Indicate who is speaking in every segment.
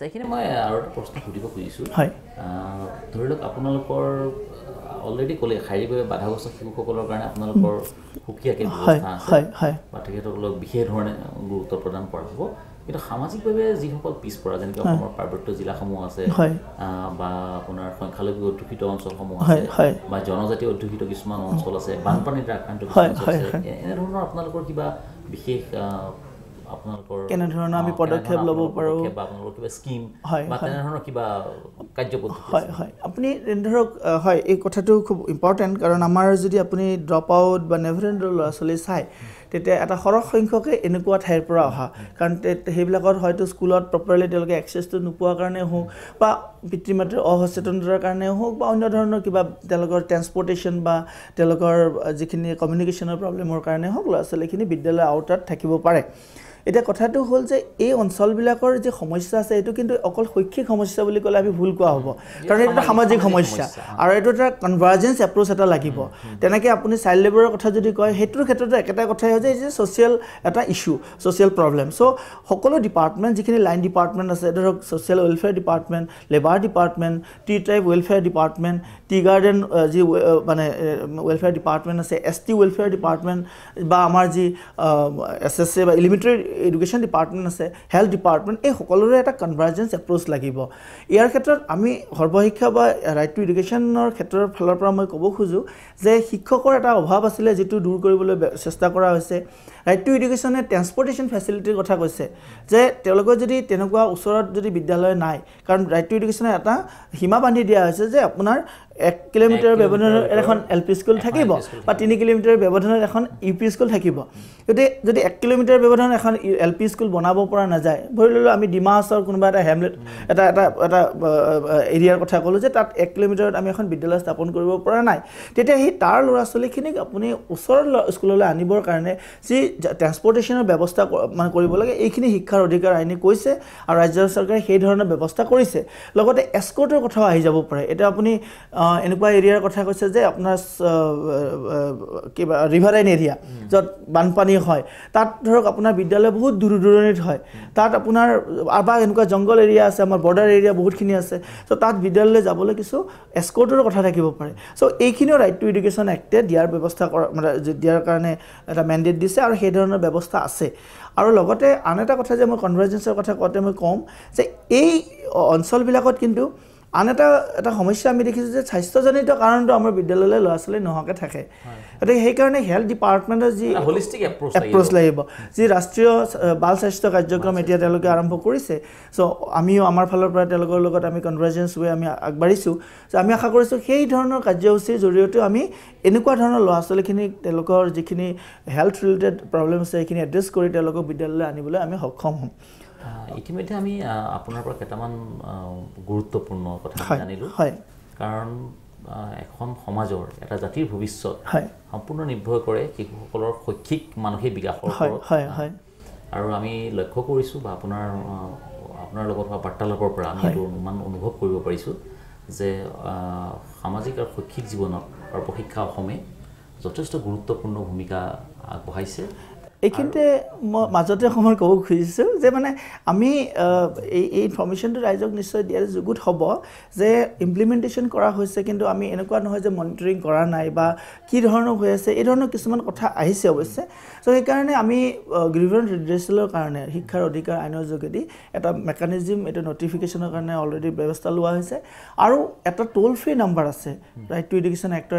Speaker 1: আচ্ছা এইখিনি মই আৰু এটা প্ৰশ্ন সুধিব খুজিছোঁ
Speaker 2: হয়
Speaker 1: ধৰি লওক আপোনালোকৰ অলৰেডি ক'লে শাৰীৰিকভাৱে বাধাগ্ৰস্ত শিশুসকলৰ কাৰণে আপোনালোকৰ সুকীয়াকৈ ব্যৱস্থা আছে বা তেখেতসকলক বিশেষ ধৰণে গুৰুত্ব প্ৰদান কৰা হ'ব কিন্তু সামাজিকভাৱে যিসকল পিছপৰা যেনেকৈ অসমৰ পাৰ্বত্য জিলাসমূহ আছে বা আপোনাৰ সংখ্যালঘু অধ্যুষিত অঞ্চলসমূহ আছে বা জনজাতি অধ্যুষিত কিছুমান অঞ্চল আছে বানপানীত আক্ৰান্ত কিছুমান অঞ্চল আছে এনেধৰণৰ আপোনালোকৰ কিবা বিশেষ আপোনালোকৰ
Speaker 2: কেনেধৰণৰ আমি পদক্ষেপ ল'ব পাৰোঁ
Speaker 1: বা আপোনালোকৰ কিবা স্কিম বা তেনেধৰণৰ কিবা কাৰ্যপদ্ধতি
Speaker 2: হয় আপুনি ধৰক হয় এই কথাটো খুব ইম্পৰ্টেণ্ট কাৰণ আমাৰ যদি আপুনি ড্ৰপ আউট বা নেভাৰ এণ্ডৰ ল'ৰা ছোৱালী চায় তেতিয়া এটা সৰহ সংখ্যকে এনেকুৱা ঠাইৰ পৰা অহা কাৰণ সেইবিলাকত হয়তো স্কুলত প্ৰপাৰলি তেওঁলোকে এক্সেছটো নোপোৱাৰ কাৰণে হওক বা পিতৃ মাতৃৰ অসচেতনতাৰ কাৰণে হওক বা অন্য ধৰণৰ কিবা তেওঁলোকৰ ট্ৰেন্সপৰ্টেশ্যন বা তেওঁলোকৰ যিখিনি কমিউনিকেশ্যনৰ প্ৰব্লেমৰ কাৰণে হওক ল'ৰা ছোৱালীখিনি বিদ্যালয়ৰ আউটাৰত থাকিব পাৰে এতিয়া কথাটো হ'ল যে এই অঞ্চলবিলাকৰ যে সমস্যা আছে এইটো কিন্তু অকল শৈক্ষিক সমস্যা বুলি ক'লে আমি ভুল কোৱা হ'ব কাৰণ এইটো এটা সামাজিক সমস্যা আৰু এইটো এটা কনভাৰ্জেঞ্চ এপ্ৰ'চ এটা লাগিব তেনেকৈ আপুনি চাইল্ড লেবাৰৰ কথা যদি কয় সেইটোৰ ক্ষেত্ৰতো একেটা কথাই হয় যে ছ'চিয়েল এটা ইছ্যু ছ'চিয়েল প্ৰব্লেম চ' সকলো ডিপাৰ্টমেণ্ট যিখিনি লাইন ডিপাৰ্টমেণ্ট আছে ধৰক social welfare department labour department T tribe welfare department tea garden যি মানে ৱেলফেয়াৰ ডিপাৰ্টমেণ্ট আছে এছ টি ৱেলফেয়াৰ ডিপাৰ্টমেণ্ট বা আমাৰ যি এছ এছ এ বা এলিমেণ্টাৰী এডুকেশ্যন ডিপাৰ্টমেণ্ট আছে হেল্থ ডিপাৰ্টমেণ্ট এই সকলোৰে এটা কনভাৰ্জেঞ্চ এপ্ৰ'চ লাগিব ইয়াৰ ক্ষেত্ৰত আমি সৰ্বশিক্ষা বা ৰাইট টু এডুকেশ্যনৰ ক্ষেত্ৰৰ ফালৰ পৰা মই ক'ব খোজোঁ যে শিক্ষকৰ এটা অভাৱ আছিলে যিটো দূৰ কৰিবলৈ চেষ্টা কৰা হৈছে ৰাইট টু এডুকেশ্যনে ট্ৰেন্সপৰ্টেশ্যন ফেচিলিটিৰ কথা কৈছে যে তেওঁলোকৰ যদি তেনেকুৱা ওচৰত যদি বিদ্যালয় নাই কাৰণ ৰাইট টু এডুকেশ্যনে এটা সীমা বান্ধি দিয়া হৈছে যে আপোনাৰ 1 কিলোমিটাৰৰ ব্যৱধানত এখন এল পি স্কুল থাকিব বা 3 কিলোমিটাৰৰ ব্যৱধানত এখন ইউ পি স্কুল থাকিব গতিকে যদি 1 কিলোমিটাৰ ব্যৱধানত এখন এল পি স্কুল বনাব পৰা নাযায় ধৰি ল'লোঁ আমি ডিমা হাছাওৰ কোনোবা এটা হেমলেট এটা এৰিয়াৰ কথা ক'লোঁ যে তাত 1 কিলোমিটাৰত আমি এখন বিদ্যালয় স্থাপন কৰিব পৰা নাই তেতিয়া সেই তাৰ ল'ৰা ছোৱালীখিনিক আপুনি ওচৰৰ স্কুললৈ আনিবৰ কাৰণে যি ট্ৰেন্সপৰ্টেশ্যনৰ ব্যৱস্থা মানে কৰিব লাগে এইখিনি শিক্ষাৰ অধিকাৰ আইনে কৈছে আৰু ৰাজ্য চৰকাৰে সেই ধৰণৰ ব্যৱস্থা কৰিছে লগতে এস্কৰ্টৰ কথাও আহি যাব পাৰে এতিয়া আপুনি এনেকুৱা এৰিয়াৰ কথা কৈছে যে আপোনাৰ কিবা ৰিভাৰাইন এৰিয়া য'ত বানপানী হয় তাত ধৰক আপোনাৰ বিদ্যালয় বহুত দূৰ দূৰণিত হয় তাত আপোনাৰ বা এনেকুৱা জংগল এৰিয়া আছে আমাৰ বৰ্ডাৰ এৰিয়া বহুতখিনি আছে চ' তাত বিদ্যালয়লৈ যাবলৈ কিছু এস্কৰ্টৰ কথা থাকিব পাৰে চ' এইখিনিও ৰাইট টু এডুকেশ্যন এক্টে দিয়াৰ ব্যৱস্থা কৰা মানে দিয়াৰ কাৰণে এটা মেণ্ডেট দিছে আৰু সেই ধৰণৰ ব্যৱস্থা আছে আৰু লগতে আন এটা কথা যে মই কনভাৰ্জেঞ্চৰ কথা কওঁতে মই ক'ম যে এই অঞ্চলবিলাকত কিন্তু আন এটা সমস্যা আমি দেখিছোঁ যে স্বাস্থ্যজনিত কাৰণটো আমাৰ বিদ্যালয়লৈ ল'ৰা ছোৱালী নোহোৱাকৈ থাকে গতিকে সেইকাৰণে হেল্থ ডিপাৰ্টমেণ্টৰ যি
Speaker 1: হলিষ্টিক
Speaker 2: এপ্ৰ'চ লাগিব যি ৰাষ্ট্ৰীয় বাল স্বাস্থ্য কাৰ্যক্ৰম এতিয়া তেওঁলোকে আৰম্ভ কৰিছে চ' আমিও আমাৰ ফালৰ পৰা তেওঁলোকৰ লগত আমি কনভাৰ্জেঞ্চ হৈ আমি আগবাঢ়িছোঁ চ' আমি আশা কৰিছোঁ সেই ধৰণৰ কাৰ্যসূচীৰ জৰিয়তেও আমি এনেকুৱা ধৰণৰ ল'ৰা ছোৱালীখিনিক তেওঁলোকৰ যিখিনি হেল্থ ৰিলেটেড প্ৰব্লেম আছে সেইখিনি এড্ৰেছ কৰি তেওঁলোকক বিদ্যালয়লৈ আনিবলৈ আমি সক্ষম হ'ম
Speaker 1: ইতিমধ্যে আমি আপোনাৰ পৰা কেইটামান গুৰুত্বপূৰ্ণ কথা জানিলোঁ কাৰণ এখন সমাজৰ এটা জাতিৰ ভৱিষ্যত সম্পূৰ্ণ নিৰ্ভৰ কৰে শিশুসকলৰ শৈক্ষিক মানসিক বিকাশৰ ওপৰত আৰু আমি লক্ষ্য কৰিছোঁ বা আপোনাৰ লগত হোৱা বাৰ্তালাপৰ পৰা আমি এইটো অনুভৱ কৰিব পাৰিছোঁ যে সামাজিক আৰু শৈক্ষিক জীৱনত সৰ্বশিক্ষা অসমে যথেষ্ট গুৰুত্বপূৰ্ণ ভূমিকা আগবঢ়াইছে
Speaker 2: এইখিনিতে মই মাজতে সময় ক'ব খুজিছোঁ যে মানে আমি এই ইনফৰ্মেশ্যনটো ৰাইজক নিশ্চয় দিয়াৰ যুগুত হ'ব যে ইমপ্লিমেণ্টেশ্যন কৰা হৈছে কিন্তু আমি এনেকুৱা নহয় যে মনিটৰিং কৰা নাই বা কি ধৰণৰ হৈ আছে এই ধৰণৰ কিছুমান কথা আহিছে অৱশ্যে চ' সেইকাৰণে আমি গ্ৰিভেন্স ৰিড্ৰেচেলৰ কাৰণে শিক্ষাৰ অধিকাৰ আইনৰ যোগেদি এটা মেকানিজিম এটা নটিফিকেশ্যনৰ কাৰণে অলৰেডি ব্যৱস্থা লোৱা হৈছে আৰু এটা টোল ফ্ৰী নম্বৰ আছে ৰাইট টু এডুকেশ্যন এক্টৰ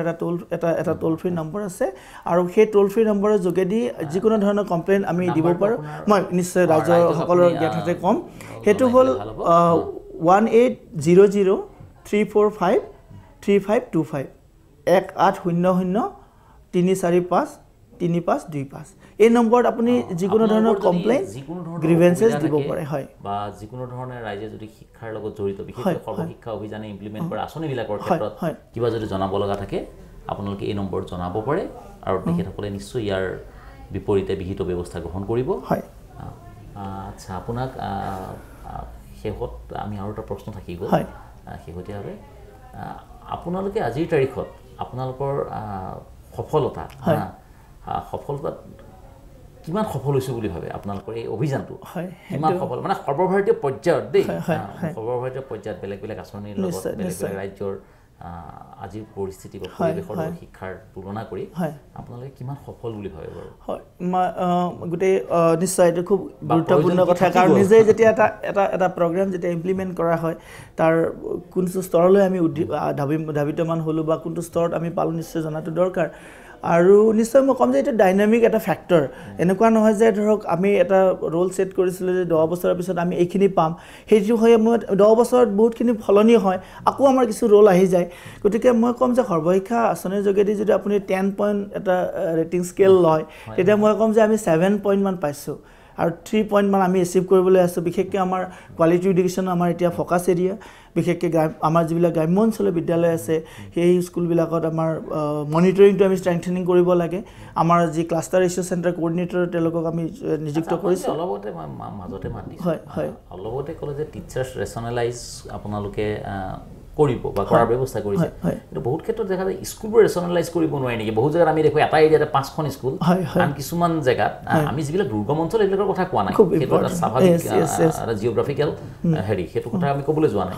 Speaker 2: এটা টোল ফ্ৰী নম্বৰ আছে আৰু সেই টোল ফ্ৰী নম্বৰৰ যোগেদি যিকোনো ধৰণৰ কমপ্লেইন আমি দিব পাৰোঁ মই নিশ্চয় ৰাইজসকলৰ জ্ঞাততে ক'ম সেইটো হ'ল 1800-345-3525 1800-345-3525 এই নম্বৰত আপুনি যিকোনো ধৰণৰ কমপ্লেইন গ্ৰিভেন্সেছ দিব পাৰে হয়
Speaker 1: বা যিকোনো ধৰণৰ ৰাইজে যদি শিক্ষাৰ লগত জড়িত বিশেষকৈ সৰ্বশিক্ষা অভিযানে ইমপ্লিমেণ্ট কৰা আঁচনিবিলাকৰ ক্ষেত্ৰত কিবা যদি জনাব লগা থাকে আপোনালোকে এই নম্বৰত জনাব পাৰে আৰু তেখেতসকলে নিশ্চয় ইয়াৰ বিপৰীতে বিহিত ব্যৱস্থা গ্ৰহণ কৰিব
Speaker 2: হয়
Speaker 1: আচ্ছা আপোনাক শেষত আমি আৰু এটা প্ৰশ্ন থাকি গ'ল শেহতীয়াভাৱে আপোনালোকে আজিৰ তাৰিখত আপোনালোকৰ সফলতাত কিমান সফল হৈছে বুলি ভাবে আপোনালোকৰ এই অভিযানটো কিমান সফল মানে সৰ্বভাৰতীয় পৰ্যায়ত দেই সৰ্বভাৰতীয় পৰ্যায়ত বেলেগ বেলেগ আঁচনিৰ লগত বেলেগ বেলেগ ৰাজ্যৰ আজিৰ পৰিস্থিতি বা পৰিৱেশৰ শিক্ষাৰ তুলনা কৰি আপোনালোকে কিমান সফল বুলি ভাবে বাৰু
Speaker 2: হয় গোটেই নিশ্চয় এইটো খুব গুৰুত্বপূৰ্ণ কথা কাৰণ নিজে যেতিয়া এটা প্ৰগ্ৰাম যেতিয়া ইমপ্লিমেণ্ট কৰা হয় তাৰ কোনটো স্তৰলৈ আমি ধাবিতমান হ'লোঁ বা কোনটো স্তৰত আমি পালোঁ নিশ্চয় জনাটো দৰকাৰ আৰু নিশ্চয় মই ক'ম যে এইটো ডাইনামিক এটা ফেক্টৰ এনেকুৱা নহয় যে ধৰক আমি এটা ৰোল ছেট কৰিছিলোঁ যে 10 বছৰৰ পিছত আমি এইখিনি পাম সেইটো হয় মই 10 বছৰত বহুতখিনি সলনি হয় আকৌ আমাৰ কিছু ৰোল আহি যায় গতিকে মই ক'ম যে সৰ্বশিক্ষা আঁচনিৰ যোগেদি যদি আপুনি 10 পইণ্ট এটা ৰেটিং স্কেল লয় তেতিয়া মই ক'ম যে আমি 7 পইণ্ট মান পাইছোঁ আৰু 3 পইণ্ট মান আমি এচিভ কৰিবলৈ আছোঁ বিশেষকৈ আমাৰ কোৱালিটি এডুকেশ্যন আমাৰ এতিয়া ফ'কাছ এৰিয়া বিশেষকৈ আমাৰ যিবিলাক গ্ৰাম্য অঞ্চলৰ বিদ্যালয় আছে সেই স্কুলবিলাকত আমাৰ মনিটৰিংটো আমি ষ্ট্ৰেংথেনিং কৰিব লাগে আমাৰ যি ক্লাষ্টাৰ ৰেচিঅ' চেণ্টাৰ কোঅৰ্ডিনেটৰ তেওঁলোকক আমি নিযুক্ত কৰিছোঁ
Speaker 1: অলপতে মাজতে মাতি
Speaker 2: হয় হয়
Speaker 1: অলপতে ক'লে যে টিচাৰ্ছ ৰেচনেলাইজ আপোনালোকে কৰিব বা কৰাৰ ব্যৱস্থা কৰিছে কিন্তু বহুত ক্ষেত্ৰত দেখা যায় স্কুলবোৰ ৰেচনেলাইজ কৰিব নোৱাৰে নেকি বহুত জেগাত আমি দেখোঁ এটা এৰিয়াতে 5খন স্কুল আন কিছুমান জেগাত আমি যিবিলাক দুৰ্গম অঞ্চল এইবিলাকৰ কথা কোৱা নাই সেইটো এটা স্বাভাৱিক এটা জিঅ'গ্ৰাফিকেল হেৰি সেইটো কথা আমি ক'বলৈ যোৱা নাই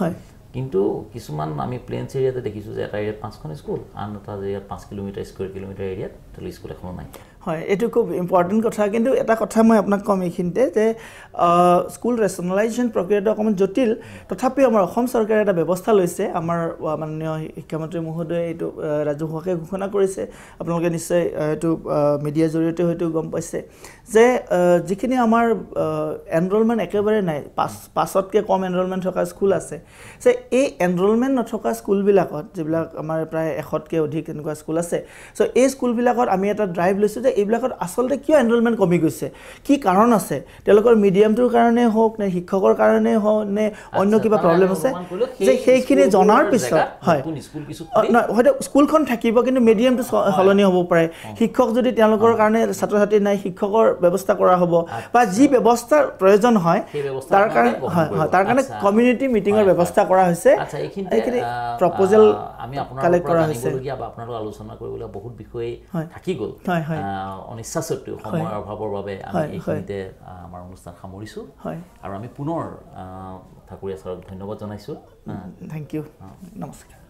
Speaker 1: কিন্তু কিছুমান আমি প্লেইনছ এৰিয়াতে দেখিছোঁ যে এটা এৰিয়াত 5খন স্কুল আন এটা এৰিয়াত 5 কিলোমিটাৰ স্কুৱেৰ কিলোমিটাৰ এৰিয়াত তাতে স্কুল এখনো নাই
Speaker 2: হয় এইটো খুব ইম্পৰ্টেণ্ট কথা কিন্তু এটা কথা মই আপোনাক ক'ম এইখিনিতে যে স্কুল ৰেচনেলাইজেশ্যন প্ৰক্ৰিয়াটো অকণমান জটিল তথাপিও আমাৰ অসম চৰকাৰে এটা ব্যৱস্থা লৈছে আমাৰ মাননীয় শিক্ষামন্ত্ৰী মহোদয়ে এইটো ৰাজহুৱাকৈ ঘোষণা কৰিছে আপোনালোকে নিশ্চয় এইটো মিডিয়াৰ জৰিয়তে হয়তো গম পাইছে যে যিখিনি আমাৰ এনৰলমেণ্ট একেবাৰে নাই 5তকৈ কম এনৰলমেণ্ট থকা স্কুল আছে যে এই এনৰলমেণ্ট নথকা স্কুলবিলাকত যিবিলাক আমাৰ প্ৰায় 100তকৈ অধিক এনেকুৱা স্কুল আছে চ' এই স্কুলবিলাকত আমি এটা ড্ৰাইভ লৈছোঁ যে এইবিলাকত আচলতে কিয় এনৰলমেণ্ট কমি গৈছে কি কাৰণ আছে তেওঁলোকৰ মিডিয়ামটোৰ কাৰণে হওক নে শিক্ষকৰ কাৰণে হওক নে অন্য কিবা প্ৰব্লেম আছে যে সেইখিনি জনাৰ পিছত হয় হয়তো স্কুলখন থাকিব কিন্তু মিডিয়ামটো সলনি হ'ব পাৰে শিক্ষক যদি তেওঁলোকৰ কাৰণে ছাত্ৰ ছাত্ৰী নাই শিক্ষকৰ ব্যৱস্থা কৰা হ'ব বা যি ব্যৱস্থাৰ প্ৰয়োজন হয় তাৰ কাৰণে কমিউনিটি মিটিঙৰ ব্যৱস্থা কৰা হৈছে এইখিনি প্ৰপ'জেল
Speaker 1: আমি আপোনাৰ পৰা জানিবলগীয়া বা আপোনালোক আলোচনা কৰিবলৈ বহুত বিষয় থাকি গ'ল অনিচ্ছা স্বত্বেও সময়ৰ অভাৱৰ বাবে আমি এইখিনিতে আমাৰ অনুষ্ঠান সামৰিছোঁ আৰু আমি পুনৰ ঠাকুৰীয়া ছাৰক ধন্যবাদ জনাইছোঁ
Speaker 2: থেংক ইউ নমস্কাৰ